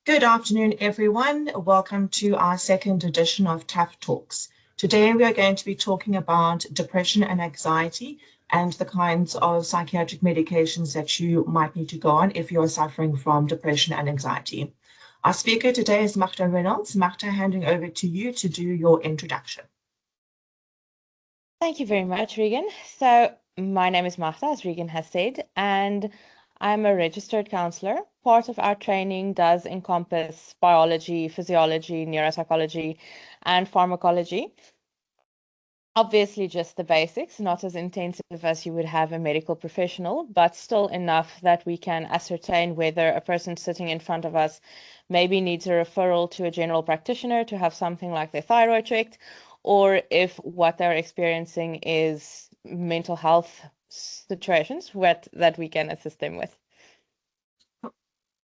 Good afternoon, everyone. Welcome to our second edition of Tough Talks. Today, we are going to be talking about depression and anxiety and the kinds of psychiatric medications that you might need to go on if you're suffering from depression and anxiety. Our speaker today is Magda Reynolds. Magda, handing over to you to do your introduction. Thank you very much, Regan. So my name is Magda, as Regan has said, and I'm a registered counsellor. Part of our training does encompass biology, physiology, neuropsychology, and pharmacology. Obviously, just the basics, not as intensive as you would have a medical professional, but still enough that we can ascertain whether a person sitting in front of us maybe needs a referral to a general practitioner to have something like their thyroid checked, or if what they're experiencing is mental health situations that we can assist them with.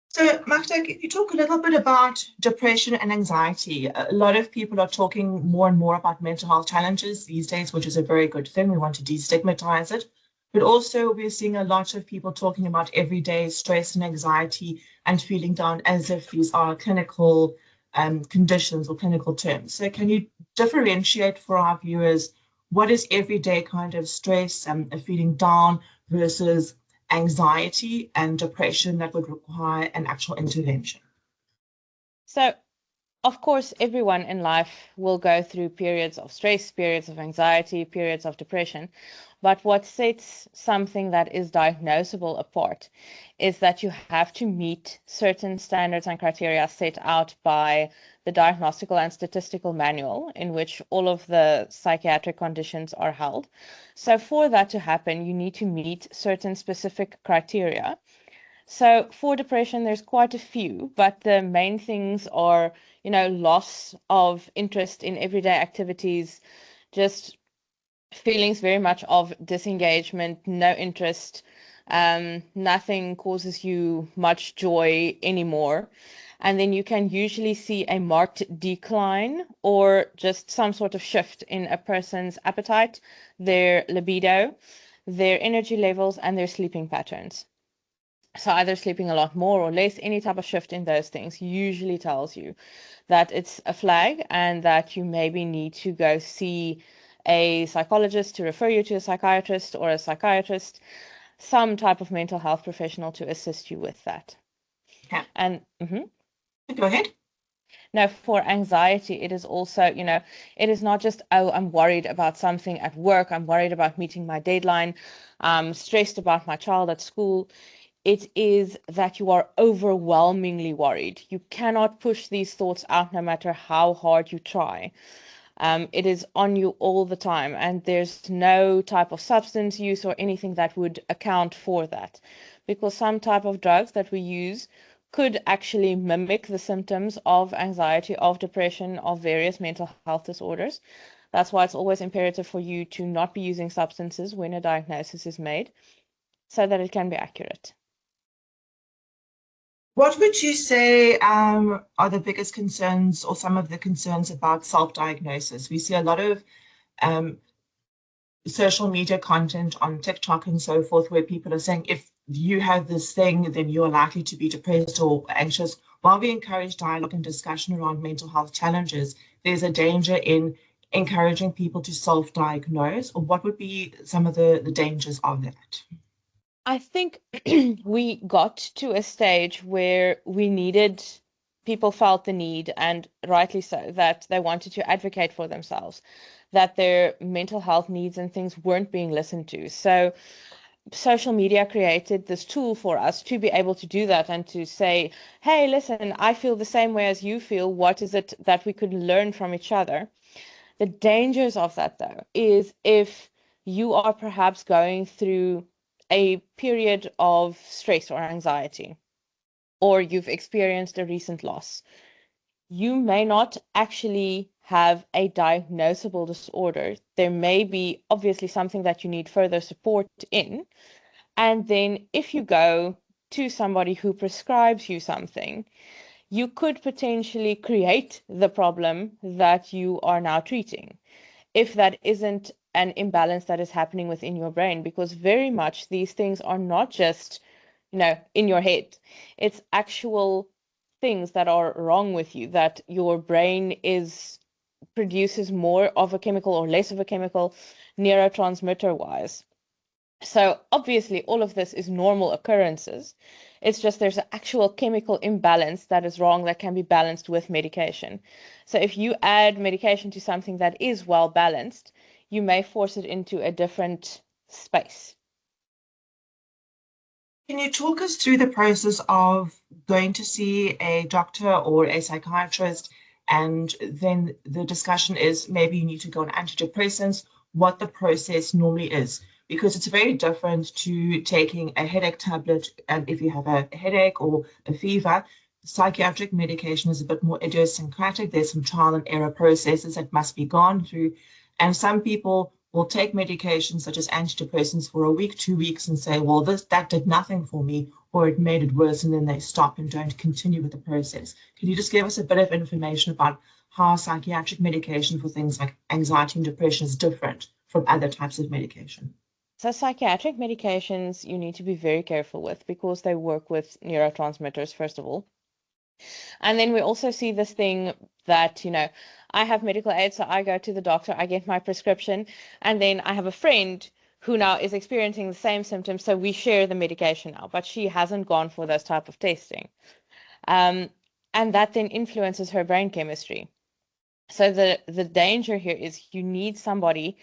So, Magda, can you talk a little bit about depression and anxiety? A lot of people are talking more and more about mental health challenges these days, which is a very good thing. We want to destigmatize it. But also, we're seeing a lot of people talking about everyday stress and anxiety and feeling down as if these are clinical conditions or clinical terms. So, can you differentiate for our viewers what is everyday kind of stress and feeling down versus anxiety and depression that would require an actual intervention? So, of course, everyone in life will go through periods of stress, periods of anxiety, periods of depression. But what sets something that is diagnosable apart is that you have to meet certain standards and criteria set out by the Diagnostical and Statistical Manual, in which all of the psychiatric conditions are held. So for that to happen, you need to meet certain specific criteria. So for depression, there's quite a few, but the main things are, loss of interest in everyday activities, just feelings very much of disengagement, no interest, nothing causes you much joy anymore. And then you can usually see a marked decline or just some sort of shift in a person's appetite, their libido, their energy levels, and their sleeping patterns. So either sleeping a lot more or less, any type of shift in those things usually tells you that it's a flag and that you maybe need to go see a psychologist to refer you to a psychiatrist or a psychiatrist, some type of mental health professional to assist you with that. Yeah. And Go ahead. Now, for anxiety, it is also, it is not just, oh, I'm worried about something at work, I'm worried about meeting my deadline, I'm stressed about my child at school. It is that you are overwhelmingly worried. You cannot push these thoughts out no matter how hard you try. It is on you all the time, and there's no type of substance use or anything that would account for that, because some type of drugs that we use could actually mimic the symptoms of anxiety, of depression, of various mental health disorders. That's why it's always imperative for you to not be using substances when a diagnosis is made, so that it can be accurate. What would you say are the biggest concerns or some of the concerns about self-diagnosis? We see a lot of social media content on TikTok and so forth, where people are saying, if you have this thing, then you're likely to be depressed or anxious. While we encourage dialogue and discussion around mental health challenges, there's a danger in encouraging people to self-diagnose. Or what would be some of the dangers of that? I think we got to a stage where people felt the need, and rightly so, that they wanted to advocate for themselves, that their mental health needs and things weren't being listened to. So social media created this tool for us to be able to do that and to say, hey, listen, I feel the same way as you feel. What is it that we could learn from each other? The dangers of that, though, is if you are perhaps going through a period of stress or anxiety, or you've experienced a recent loss, you may not actually have a diagnosable disorder. There may be obviously something that you need further support in. And then if you go to somebody who prescribes you something, you could potentially create the problem that you are now treating, if that isn't an imbalance that is happening within your brain, because very much these things are not just, in your head. It's actual things that are wrong with you, that your brain produces more of a chemical or less of a chemical neurotransmitter wise. So obviously all of this is normal occurrences. It's just there's an actual chemical imbalance that is wrong that can be balanced with medication. So if you add medication to something that is well balanced, you may force it into a different space. Can you talk us through the process of going to see a doctor or a psychiatrist, and then the discussion is maybe you need to go on antidepressants, what the process normally is? Because it's very different to taking a headache tablet, and if you have a headache or a fever, psychiatric medication is a bit more idiosyncratic. There's some trial and error processes that must be gone through. And some people will take medications such as antidepressants for a week, 2 weeks, and say, well, that did nothing for me, or it made it worse, and then they stop and don't continue with the process. Can you just give us a bit of information about how psychiatric medication for things like anxiety and depression is different from other types of medication? So psychiatric medications you need to be very careful with because they work with neurotransmitters, first of all. And then we also see this thing that, I have medical aid, so I go to the doctor, I get my prescription, and then I have a friend who now is experiencing the same symptoms, so we share the medication now, but she hasn't gone for those type of testing. And that then influences her brain chemistry. So the danger here is you need somebody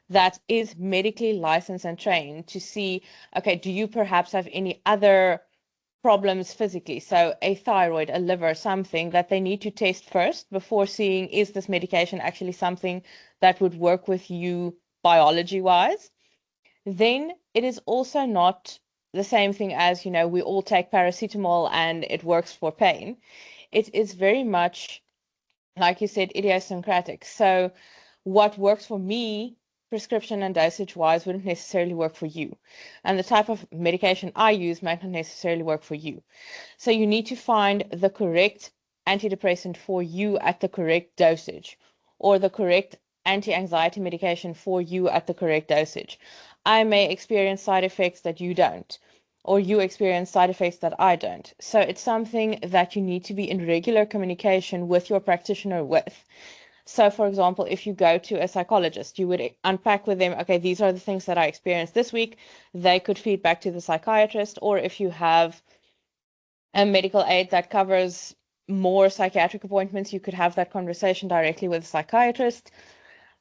that is medically licensed and trained to see, okay, do you perhaps have any other problems physically? So a thyroid, a liver, something that they need to test first before seeing, is this medication actually something that would work with you biology-wise? Then it is also not the same thing as, we all take paracetamol and it works for pain. It is very much, like you said, idiosyncratic. So what works for me, prescription and dosage wise, wouldn't necessarily work for you. And the type of medication I use might not necessarily work for you. So you need to find the correct antidepressant for you at the correct dosage, or the correct anti-anxiety medication for you at the correct dosage. I may experience side effects that you don't, or you experience side effects that I don't. So it's something that you need to be in regular communication with your practitioner with. So, for example, if you go to a psychologist, you would unpack with them, okay, these are the things that I experienced this week. They could feed back to the psychiatrist, or if you have a medical aid that covers more psychiatric appointments, you could have that conversation directly with a psychiatrist.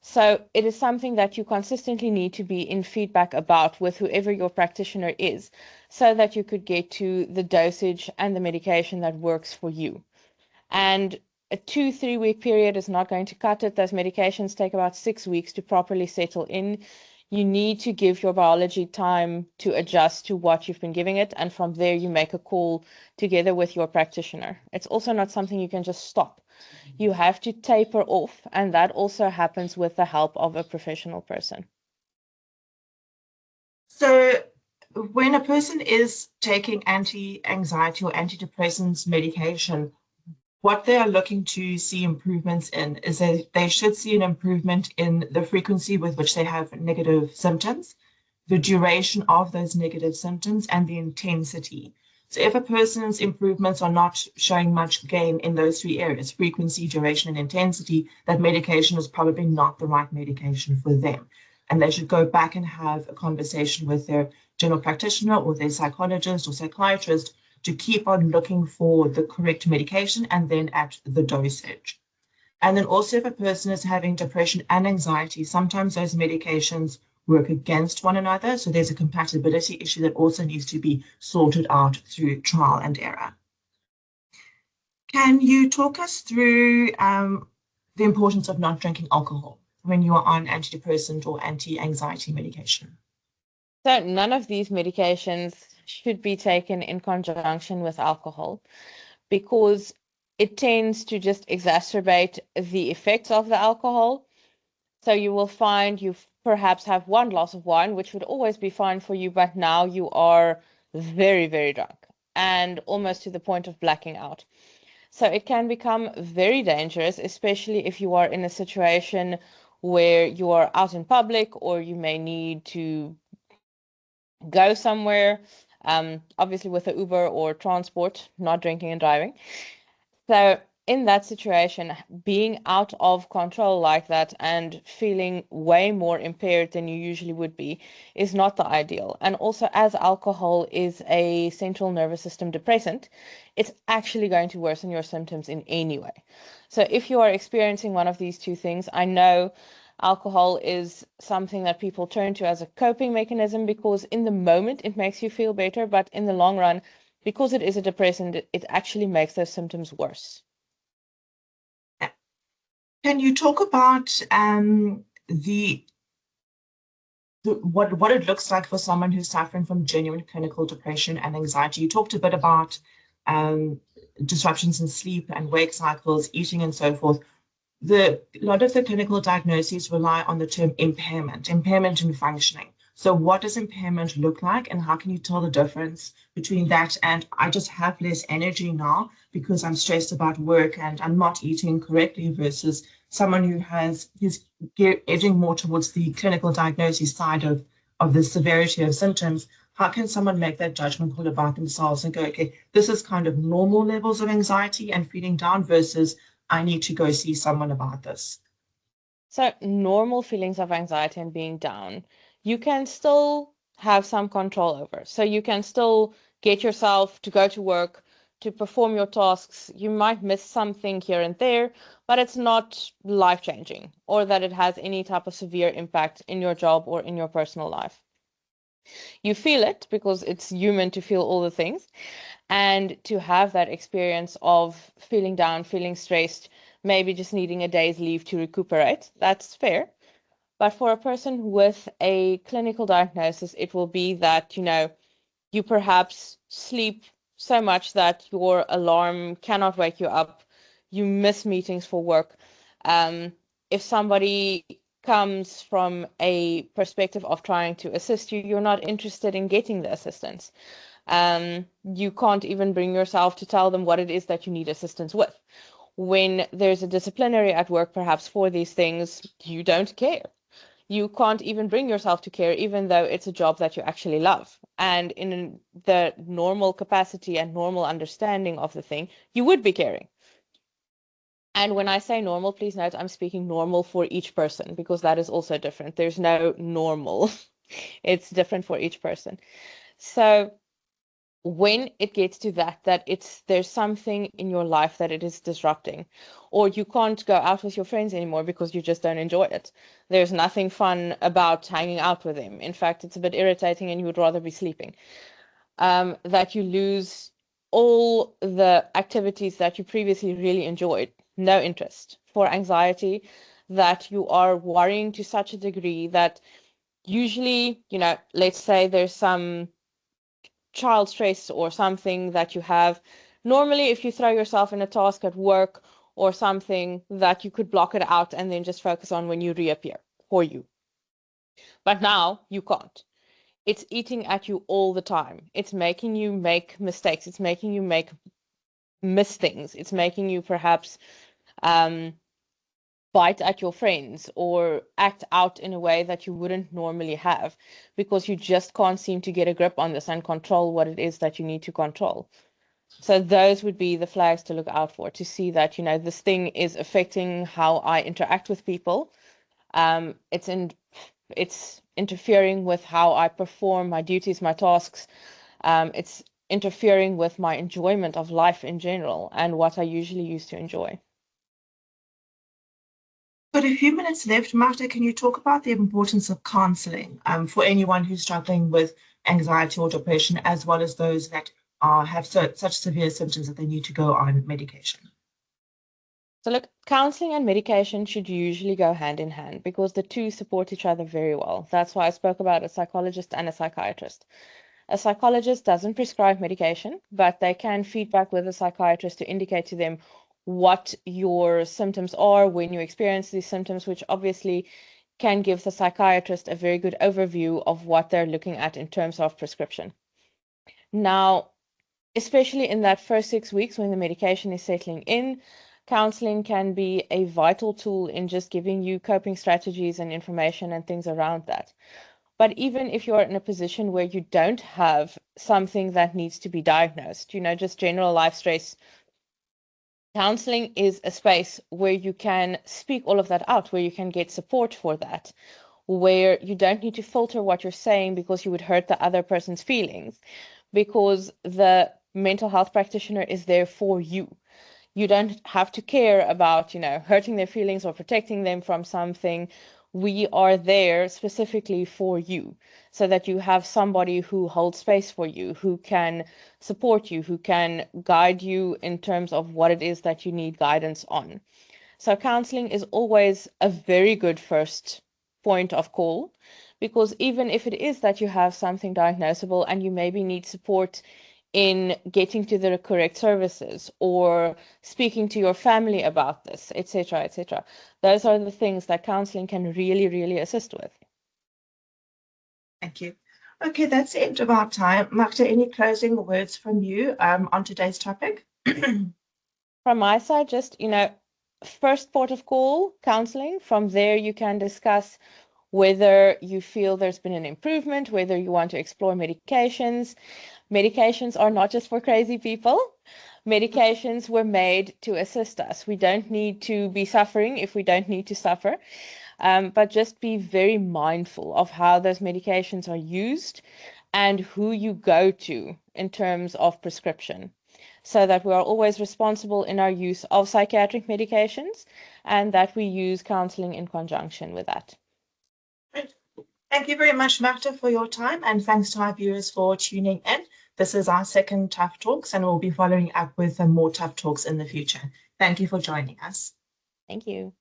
So it is something that you consistently need to be in feedback about with whoever your practitioner is, so that you could get to the dosage and the medication that works for you. And a 2-3 week period is not going to cut it. Those medications take about 6 weeks to properly settle in. You need to give your biology time to adjust to what you've been giving it, and from there you make a call together with your practitioner. It's also not something you can just stop. You have to taper off, and that also happens with the help of a professional person. So when a person is taking anti-anxiety or antidepressants medication, what they are looking to see improvements in is that they should see an improvement in the frequency with which they have negative symptoms, the duration of those negative symptoms, and the intensity. So if a person's improvements are not showing much gain in those 3 areas, frequency, duration, and intensity, that medication is probably not the right medication for them. And they should go back and have a conversation with their general practitioner or their psychologist or psychiatrist to keep on looking for the correct medication and then at the dosage. And then also if a person is having depression and anxiety, sometimes those medications work against one another. So there's a compatibility issue that also needs to be sorted out through trial and error. Can you talk us through the importance of not drinking alcohol when you are on antidepressant or anti-anxiety medication? So none of these medications should be taken in conjunction with alcohol, because it tends to just exacerbate the effects of the alcohol. So you will find you perhaps have one glass of wine, which would always be fine for you, but now you are very, very drunk and almost to the point of blacking out. So it can become very dangerous, especially if you are in a situation where you are out in public, or you may need to go somewhere. obviously with the Uber or transport, not drinking and driving. So in that situation, being out of control like that and feeling way more impaired than you usually would be is not the ideal. And also, as alcohol is a central nervous system depressant, it's actually going to worsen your symptoms in any way. So if you are experiencing one of these two things, I know alcohol is something that people turn to as a coping mechanism because in the moment it makes you feel better, but in the long run, because it is a depressant, it actually makes those symptoms worse. Can you talk about what it looks like for someone who's suffering from genuine clinical depression and anxiety? You talked a bit about disruptions in sleep and wake cycles, eating, and so forth. A lot of the clinical diagnoses rely on the term impairment in functioning. So what does impairment look like, and how can you tell the difference between that and I just have less energy now because I'm stressed about work and I'm not eating correctly, versus someone who's edging more towards the clinical diagnosis side of the severity of symptoms? How can someone make that judgment call about themselves and go, okay, this is kind of normal levels of anxiety and feeling down versus I need to go see someone about this? So normal feelings of anxiety and being down, you can still have some control over. So you can still get yourself to go to work, to perform your tasks. You might miss something here and there, but it's not life-changing or that it has any type of severe impact in your job or in your personal life. You feel it because it's human to feel all the things, and to have that experience of feeling down, feeling stressed, maybe just needing a day's leave to recuperate, that's fair. But for a person with a clinical diagnosis, it will be that, you perhaps sleep so much that your alarm cannot wake you up, you miss meetings for work. If somebody comes from a perspective of trying to assist you, you're not interested in getting the assistance. You can't even bring yourself to tell them what it is that you need assistance with. When there's a disciplinary at work, perhaps for these things, you don't care. You can't even bring yourself to care, even though it's a job that you actually love. And in the normal capacity and normal understanding of the thing, you would be caring. And when I say normal, please note, I'm speaking normal for each person, because that is also different. There's no normal. It's different for each person. So when it gets to that there's something in your life that it is disrupting, or you can't go out with your friends anymore because you just don't enjoy it. There's nothing fun about hanging out with them. In fact, it's a bit irritating and you would rather be sleeping. That you lose all the activities that you previously really enjoyed, no interest. For anxiety, that you are worrying to such a degree that usually, let's say there's some child stress or something that you have. Normally, if you throw yourself in a task at work or something, that you could block it out and then just focus on when you reappear for you. But now you can't. It's eating at you all the time. It's making you make mistakes. It's making you miss things. It's making you perhaps bite at your friends or act out in a way that you wouldn't normally have, because you just can't seem to get a grip on this and control what it is that you need to control. So those would be the flags to look out for, to see that, this thing is affecting how I interact with people. It's interfering with how I perform my duties, my tasks. It's interfering with my enjoyment of life in general and what I usually used to enjoy. Got a few minutes left. Magda, can you talk about the importance of counselling for anyone who's struggling with anxiety or depression, as well as those that have such severe symptoms that they need to go on medication? So look, counseling and medication should usually go hand in hand because the two support each other very well. That's why I spoke about a psychologist and a psychiatrist. A psychologist doesn't prescribe medication, but they can feedback with a psychiatrist to indicate to them what your symptoms are when you experience these symptoms, which obviously can give the psychiatrist a very good overview of what they're looking at in terms of prescription. Now, especially in that first 6 weeks when the medication is settling in, counseling can be a vital tool in just giving you coping strategies and information and things around that. But even if you're in a position where you don't have something that needs to be diagnosed, just general life stress, counseling is a space where you can speak all of that out, where you can get support for that, where you don't need to filter what you're saying because you would hurt the other person's feelings, because the mental health practitioner is there for you. You don't have to care about, hurting their feelings or protecting them from something. We are there specifically for you, so that you have somebody who holds space for you, who can support you, who can guide you in terms of what it is that you need guidance on. So counseling is always a very good first point of call, because even if it is that you have something diagnosable and you maybe need support in getting to the correct services or speaking to your family about this, etc., etc. Those are the things that counseling can really, really assist with. Thank you. Okay, that's the end of our time. Magda, any closing words from you on today's topic? From my side, just, first port of call, counseling. From there, you can discuss whether you feel there's been an improvement, whether you want to explore medications. Medications are not just for crazy people. Medications were made to assist us. We don't need to be suffering if we don't need to suffer, but just be very mindful of how those medications are used and who you go to in terms of prescription, so that we are always responsible in our use of psychiatric medications and that we use counseling in conjunction with that. Great. Thank you very much, Magda, for your time, and thanks to our viewers for tuning in. This is our second Tough Talks, and we'll be following up with more Tough Talks in the future. Thank you for joining us. Thank you.